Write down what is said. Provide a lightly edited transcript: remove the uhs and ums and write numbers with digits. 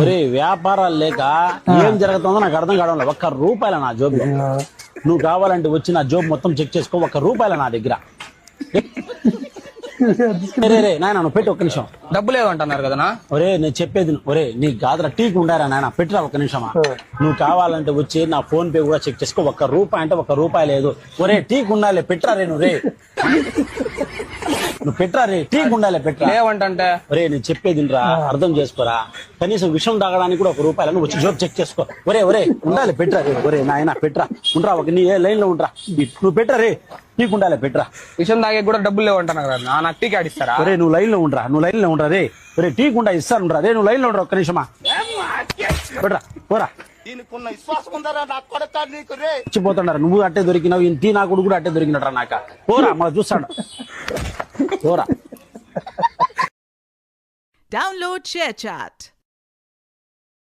ఒరే వ్యాపారాలు లేక ఏం జరుగుతుందో నాకు అర్థం కావడం లేదు. ₹1 నా జోబు. నువ్వు కావాలంటే వచ్చి నా జోబు మొత్తం చెక్ చేసుకో. ₹1 నా దగ్గర. రే నాయన నువ్వు పెట్టి ఒక్క నిమిషం. డబ్బు లేదంటున్నారు కదా ఒరే నేను చెప్పేది ఒరే నీ గాదర టీకి ఉండారా నాయన, పెట్టిరా ఒక్క నిమిషమా. నువ్వు కావాలంటే వచ్చి నా ఫోన్ పే కూడా చెక్ చేసుకో. ₹1 అంటే ₹1 లేదు. ఒరే టీకి ఉండాలి, పెట్టరా రే నువ్వు. రే నువ్వు పెట్టరా రే, టీకి ఉండాలి, పెట్టరా. లేవంటే ఒరే నేను చెప్పేది రా, అర్థం చేసుకోరా. కనీసం విషయం తాగడానికి కూడా ₹1 నువ్వు వచ్చి జోబు చెక్ చేసుకో. ఒరే ఉండాలి, పెట్టరా రే. ఒరే నాయన పెట్టరా, ఉండరా ఒక నీ లైన్ లో ఉండరా. నువ్వు పెట్టరా రే, టీకి ఉండాలి, పెట్టరా. విషయం తాగే కూడా డబ్బులు లేవంటున్నారు కదా, నాకు టీ కార్డు ఇస్తారా? ఒరే నువ్వు లైన్ లో ఉండరా రే. ఒరే టీకి ఉండా ఇస్తాను ఉండరా రే. నువ్వు లైన్ లో ఉండరా ఒక్క నిమిషమా. పెట్టరా పోరా. వచ్చిపోతున్నారా నువ్వు అట్టే దొరికినావు, ఇంటి నా కొడుకు కూడా అట్టే దొరికినట్రా. నాక పోరా మళ్ళీ చూస్తాడు. పోరా. Download ShareChat.